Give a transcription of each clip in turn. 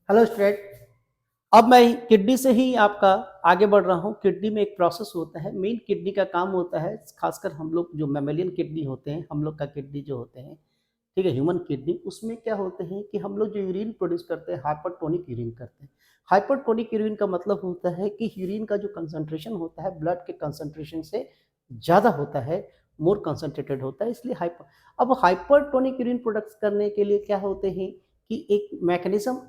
Hello student. अब मैं kidney से ही आपका आगे बढ़ रहा हूँ। किडनी में एक प्रोसेस होता है, मेन किडनी का काम होता है, खासकर हम लोग जो मैमेलियन किडनी होते हैं, हम लोग का किडनी जो होते हैं, ठीक है, ह्यूमन किडनी, उसमें क्या होते हैं कि हम लोग जो यूरिन प्रोड्यूस करते हैं, हाइपरटोनिक यूरिन करते हैं। हाइपरटोनिक यूरिन का मतलब होता है कि यूरिन का जो कंसंट्रेशन होता है ब्लड के कंसंट्रेशन से ज़्यादा होता है, मोर कंसंट्रेटेड होता है, इसलिए हाइपर। अब हाइपरटोनिक यूरिन प्रोडक्ट करने के लिए क्या होते हैं कि एक मैकेनिज्म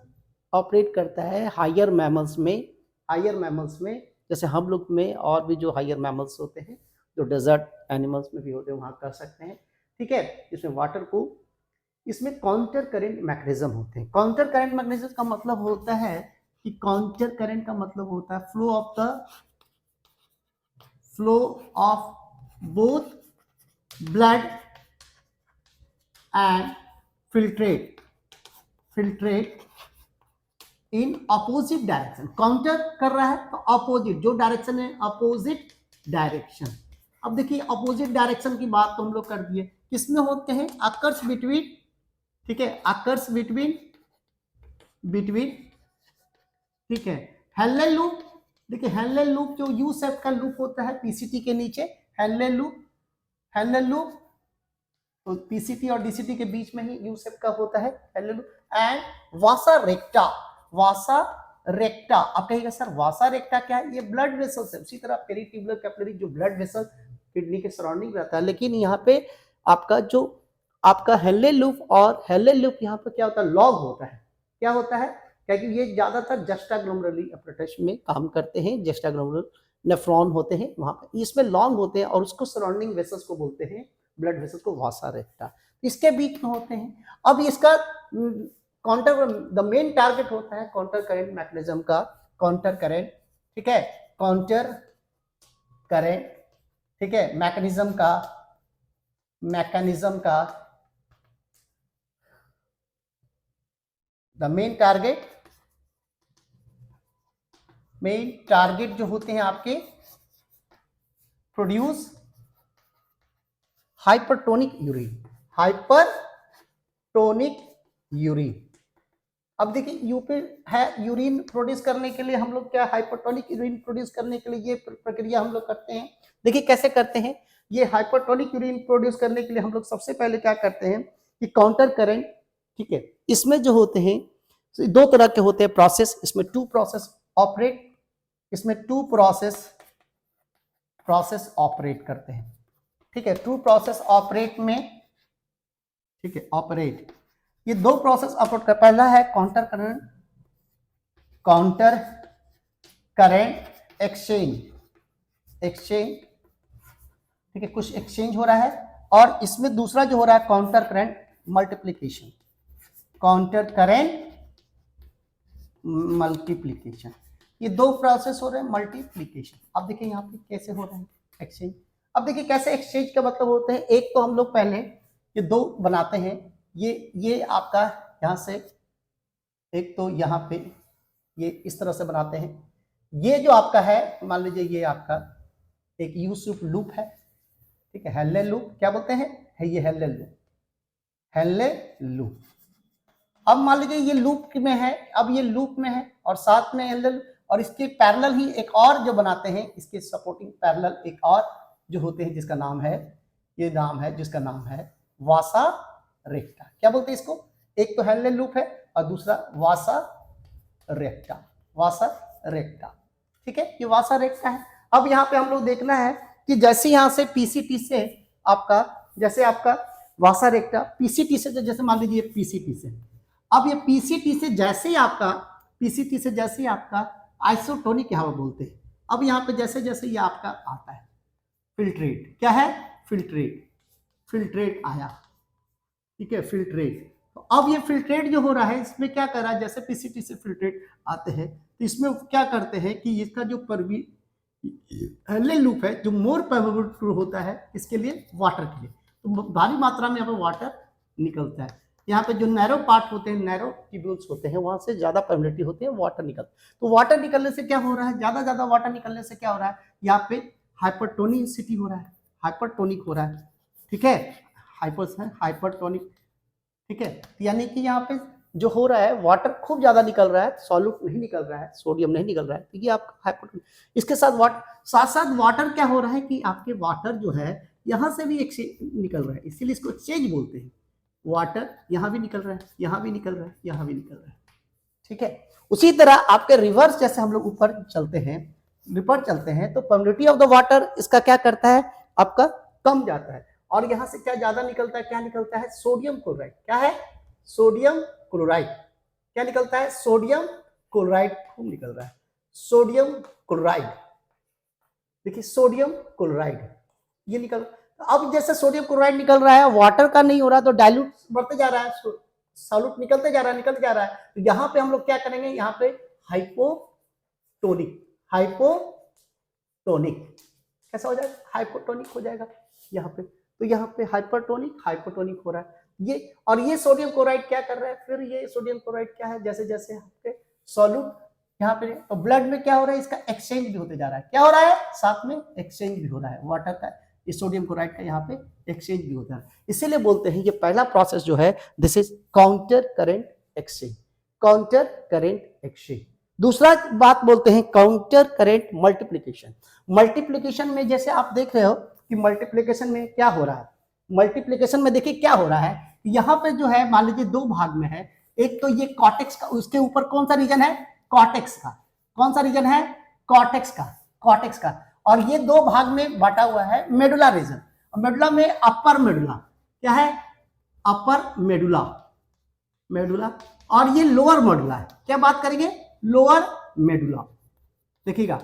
ऑपरेट करता है हायर मैमल्स में। हायर मैमल्स में जैसे हम लोग में, और भी जो हायर मैमल्स होते हैं, जो डेजर्ट एनिमल्स में भी होते हैं, वहाँ कर सकते हैं, ठीक है। इसमें वाटर को, इसमें काउंटर करेंट मैकेनिज्म होते हैं। काउंटर करेंट मैकेनिज्म का मतलब होता है कि काउंटर करेंट का मतलब होता है flow of both blood and filtrate in opposite direction. Counter कर रहा है तो अपोजिट जो डायरेक्शन है, अपोजिट डायरेक्शन। अब देखिए अपोजिट डायरेक्शन की बात तो हम लोग कर दिए, किसमें होते हैं, अकर्स बिटवीन, ठीक है, अकर्स बिटवीन बिटवीन ठीक है, हेलेन लूप। देखिए हेलेन लूप जो यू शेप का लूप होता है पीसीटी के नीचे, हेलेन लूप तो पीसीटी और डीसीटी के बीच में ही यू शेप का होता है हेलेन लूप। एंड वासा रेक्टा। आप कहिएगा सर वासा रेक्टा क्या है, ये ब्लड वेसल्स है। उसी तरह पेरिट्यूबुलर कैपिलरी जो ब्लड वेसल किडनी के सराउंडिंग रहता है, लेकिन यहाँ पे आपका जो आपका हेलेन लूप, और हेलेन लूप यहाँ पे क्या होता है, लॉग होता है। क्या होता है, क्योंकि ये ज्यादातर जस्टाग्लोमेरुलरी अपरेटस में काम करते हैं, जस्टाग्लोमेरुलर नेफ्रॉन होते हैं वहां पे, इसमें लॉन्ग होते हैं, और उसको सराउंडिंग वेसल्स को बोलते हैं, ब्लड वेसल्स को वासा रेक्टा, इसके बीच में होते हैं। अब इसका काउंटर, द मेन टारगेट होता है काउंटर करेंट मैकेनिज्म का, काउंटर करेंट, ठीक है, काउंटर करेंट, ठीक है, मैकेनिज्म का द मेन टारगेट जो होते हैं आपके, प्रोड्यूस हाइपरटोनिक यूरिन। अब देखिए यूपी है, यूरिन प्रोड्यूस करने के लिए हम लोग क्या, हाइपरटोनिक यूरिन प्रोड्यूस करने के लिए ये प्रक्रिया हम लोग करते हैं। देखिए कैसे करते हैं, ये हाइपरटोनिक यूरिन प्रोड्यूस करने के लिए हम लोग सबसे पहले क्या करते हैं कि काउंटर करेंट, ठीक है, इसमें जो होते हैं दो तरह के होते हैं प्रोसेस, इसमें टू प्रोसेस ऑपरेट, इसमें टू प्रोसेस ऑपरेट करते हैं, ठीक है, टू प्रोसेस ऑपरेट में, ठीक है, ऑपरेट, ये दो प्रोसेस ऑपरेट कर, पहला है काउंटर करेंट एक्सचेंज, ठीक है, कुछ एक्सचेंज हो रहा है, और इसमें दूसरा जो हो रहा है काउंटर करेंट मल्टीप्लीकेशन, ये दो प्रोसेस हो रहे हैं मल्टीप्लीकेशन। अब देखिए यहाँ पे कैसे हो रहा है एक्सचेंज। अब देखिए कैसे एक्सचेंज का मतलब होते हैं, एक तो हम लोग पहले ये दो बनाते हैं, ये आपका यहाँ से, एक तो यहाँ पे ये इस तरह से बनाते हैं, ये जो आपका है मान लीजिए ये आपका एक यू शेप लूप है, ठीक है, हेलेन लूप क्या बोलते हैं, है ये हेलेन लूप। अब मान लीजिए ये लूप में है, अब ये लूप में है और साथ में हेलेन, और इसके पैरेलल ही एक और जो बनाते हैं, इसके सपोर्टिंग पैरेलल एक और जो होते हैं, जिसका नाम है, ये नाम है जिसका नाम है वासा रेक्टा। क्या बोलते हैं इसको, एक तो हेलेन लूप है और दूसरा वासा रेक्टा, ठीक है, ये वासा रेक्टा है। अब यहाँ पे हम लोग देखना है कि जैसे यहाँ से पीसीटी से आपका, जैसे आपका वासा रेक्टा पीसीटी से, जैसे मान लीजिए पीसीटी से, अब ये पीसीटी से जैसे ही आपका आइसोटोनिक यहाँ बोलते हैं। अब यहाँ पे जैसे जैसे ये आपका आता है फिल्ट्रेट, क्या है, फिल्ट्रेट आया, ठीक है, फिल्ट्रेट। तो अब ये फिल्ट्रेट जो हो रहा है, इसमें क्या कर रहा है, जैसे पीसीटी से फिल्ट्रेट आते हैं तो इसमें क्या करते हैं कि इसका जो हेलेन लूप है जो मोर परमेबल होता है इसके लिए, वाटर के लिए, तो भारी मात्रा में यहाँ पर वाटर निकलता है। यहाँ पे जो नैरो पार्ट होते हैं, नैरो ट्यूब्यूल्स होते हैं, वहां से ज्यादा परमिलिटी होती है, वाटर निकलता है। तो वाटर निकलने से क्या हो रहा है, ज्यादा वाटर निकलने से क्या हो रहा है, यहाँ पे हाइपरटोनिसिटी हो रहा है, हाइपरटोनिक हो रहा है, ठीक है, हाइपरटोनिक, ठीक है, यानी कि यहाँ पे जो हो रहा है वाटर खूब ज़्यादा निकल रहा है, सॉल्यूट नहीं निकल रहा है, सोडियम नहीं निकल रहा है, तो ये आपका हाइपोटोनिक। इसके साथ साथ वाटर क्या हो रहा है कि आपके वाटर जो है यहाँ से भी एक्सचेंज निकल रहा है, इसीलिए इसको एक्सचेंज बोलते हैं। वाटर यहाँ भी निकल रहा है, यहाँ भी निकल रहा है, यहाँ भी निकल रहा है, ठीक है। उसी तरह आपके रिवर्स जैसे हम लोग ऊपर चलते हैं, ऊपर चलते हैं तो परमिटिविटी ऑफ द वाटर इसका क्या करता है, आपका कम जाता है। और यहाँ से क्या ज्यादा निकलता है, क्या निकलता है, सोडियम क्लोराइड। क्या है, सोडियम क्लोराइड। क्या निकलता है, सोडियम क्लोराइड खूब निकल रहा है, सोडियम क्लोराइड। देखिए सोडियम क्लोराइड ये निकल, अब जैसे सोडियम क्लोराइड निकल रहा है, वाटर का नहीं हो रहा तो डाइल्यूट बढ़ते जा रहा है, सॉल्यूट निकलते जा रहा है, निकलते जा रहा है। तो यहाँ पे हम लोग क्या करेंगे, यहाँ पे हाइपोटोनिक, हाइपोटोनिक कैसा हो जाएगा, हाइपोटोनिक हो जाएगा यहाँ पे। तो यहाँ पे हाइपरटोनिक, हाइपोटोनिक हो रहा है ये। और ये सोडियम क्लोराइड क्या कर रहा है, फिर ये सोडियम क्लोराइड क्या है, जैसे जैसे यहाँ पे सॉल्यूट यहाँ पे, तो ब्लड में क्या हो रहा है, इसका एक्सचेंज भी होते जा रहा है। क्या हो रहा है, साथ में एक्सचेंज भी हो रहा है वाटर का, इस सोडियम क्लोराइड का यहाँ पे एक्सचेंज भी होता है। इसीलिए बोलते हैं ये पहला प्रोसेस जो है this is counter current exchange, counter current exchange. दूसरा बात बोलते हैं काउंटर करेंट मल्टीप्लीकेशन। मल्टीप्लीकेशन में जैसे आप देख रहे हो कि मल्टीप्लीकेशन में क्या हो रहा है, मल्टीप्लीकेशन में देखिए क्या हो रहा है, यहाँ पे जो है मान लीजिए दो भाग में है, एक तो ये कॉर्टेक्स का, उसके ऊपर कौन सा रीजन है, कॉर्टेक्स का, कौन सा रीजन है, कॉर्टेक्स का, कॉर्टेक्स का। और ये दो भाग में बांटा हुआ है मेडुला रीजन। मेडुला में अपर मेडुला, क्या है, अपर मेडुला, मेडुला, और ये लोअर मेडुला है। क्या बात करेंगे, लोअर मेडुला। देखिएगा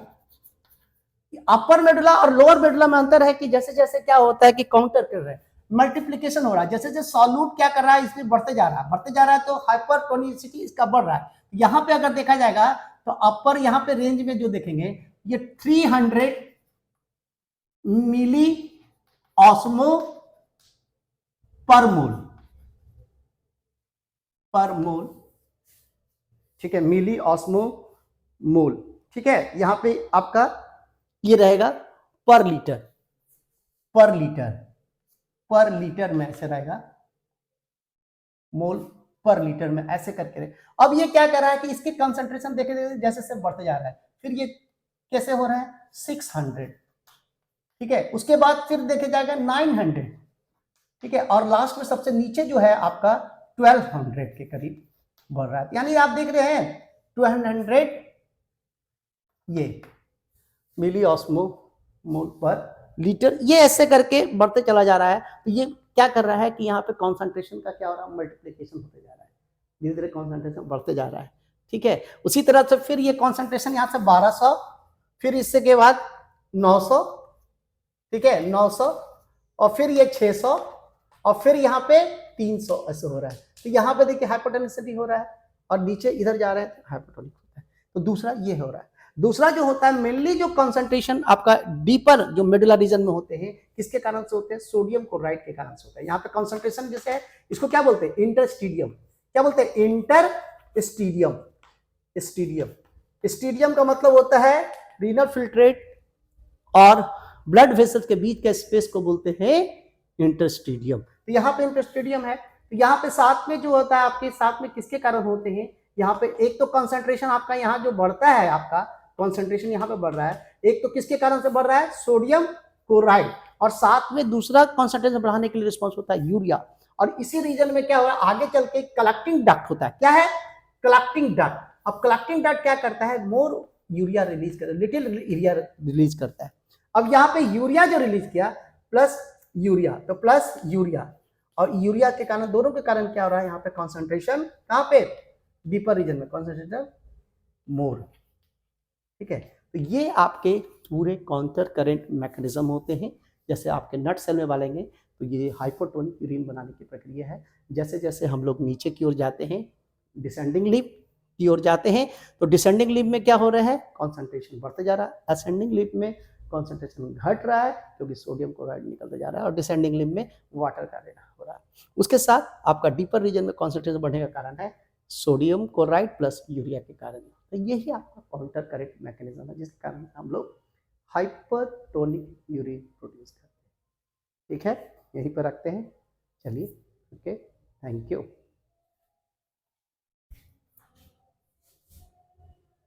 अपर मेडुला और लोअर मेडुला में अंतर है कि जैसे जैसे क्या होता है कि काउंटर कर रहे हैं, मल्टीप्लीकेशन हो रहा है, जैसे जैसे सॉल्यूट क्या कर रहा है, इसमें बढ़ते जा रहा है, बढ़ते जा रहा है, तो हाइपरटोनिसिटी इसका बढ़ रहा है। यहाँ पे अगर देखा जाएगा तो अपर यहाँ पे रेंज में जो देखेंगे ये 300 मिली ऑस्मो पर मोल, पर मोल, ठीक है, मिली ऑस्मो मोल, ठीक है। यहाँ पे आपका ये रहेगा पर लीटर, पर लीटर, पर लीटर में ऐसे रहेगा, मोल पर लीटर में ऐसे करके रहे। अब ये क्या कर रहा है कि इसके कंसंट्रेशन देखे जैसे जैसे बढ़ते जा रहा है, फिर ये कैसे हो रहा है 600, ठीक है, उसके बाद फिर देखे जाएगा 900, ठीक है, और लास्ट में सबसे नीचे जो है आपका 1200 के करीब बढ़ रहा है। यानी आप देख रहे हैं 1200 ये मिली ऑस्मो मोल पर लीटर, ये ऐसे करके बढ़ते चला जा रहा है। तो ये क्या कर रहा है कि यहाँ पे कॉन्सेंट्रेशन का क्या हो रहा है, मल्टीप्लीकेशन होते जा रहा है, धीरे धीरे कॉन्सेंट्रेशन बढ़ते जा रहा है, ठीक है। उसी तरह से फिर ये कॉन्सेंट्रेशन यहाँ से 1200, फिर इससे के बाद 900, ठीक है, 900, और फिर ये 600, और फिर यहाँ पे 300 ऐसे हो रहा है। तो यहाँ पे देखिए हाइपोटेनिसिटी हो रहा है, और नीचे इधर जा रहे हैं तो हाइपोटोनिक होता है। तो दूसरा ये हो रहा है। दूसरा जो होता है मेनली जो कंसंट्रेशन आपका डीपर जो मेडुला रीजन में होते हैं, किसके कारण से होते हैं, सोडियम क्लोराइड के कारण से होता है। यहाँ पे कंसंट्रेशन जैसे है, इसको क्या बोलते हैं, इंटरस्टीडियम। क्या बोलते हैं, इंटरस्टीडियम, स्टीडियम। स्टीडियम का मतलब होता है रीनल फिल्ट्रेट और ब्लड वेसल्स के बीच के स्पेस को बोलते हैं इंटरस्टीडियम। तो यहाँ पे इंटरस्टीडियम है। तो यहाँ पे साथ में जो होता है आपके साथ में किसके कारण होते हैं, यहाँ पे एक तो कंसंट्रेशन आपका यहाँ जो बढ़ता है, आपका कंसंट्रेशन यहाँ पे बढ़ रहा है, एक तो किसके कारण से बढ़ रहा है, सोडियम क्लोराइड, और साथ में दूसरा कंसंट्रेशन बढ़ाने के लिए रिस्पॉन्स होता है यूरिया। और इसी रीजन में क्या हो रहा है, आगे चल के कलेक्टिंग डक्ट होता है। क्या है, कलेक्टिंग डक्ट। अब कलेक्टिंग डक्ट क्या करता है, मोर यूरिया रिलीज करता है, लिटिल यूरिया रिलीज करता है। अब यहाँ पे यूरिया जो रिलीज किया प्लस यूरिया, तो प्लस यूरिया और यूरिया के कारण, दोनों के कारण क्या हो रहा है, यहाँ पे कॉन्सेंट्रेशन कहाँ पे, डीपर रीजन में कॉन्सेंट्रेशन मोर, ठीक है। तो ये आपके पूरे काउंटर करंट मैकेनिज्म होते हैं। जैसे आपके नट सेल में डालेंगे तो ये हाइपोटोनिक यूरिन बनाने की प्रक्रिया है। जैसे जैसे हम लोग नीचे की ओर जाते हैं, डिसेंडिंग लिप की ओर जाते हैं, तो डिसेंडिंग लिप में क्या हो रहा है, कॉन्सेंट्रेशन बढ़ते जा रहा है। असेंडिंग लिप में कॉन्सेंट्रेशन घट रहा है क्योंकि सोडियम क्लोराइड निकलते जा रहा है, और डिसेंडिंग लिप में वाटर का लेना हो रहा है। उसके साथ आपका डीपर रीजन में कॉन्सेंट्रेशन बढ़ने का कारण है सोडियम क्लोराइड प्लस यूरिया के कारण। तो यही आपका काउंटर करेंट मैकेनिज्म है जिसके कारण हम लोग हाइपरटोनिक यूरिन प्रोड्यूस करते हैं, ठीक है। यहीं पर रखते हैं, चलिए, ओके, थैंक यू।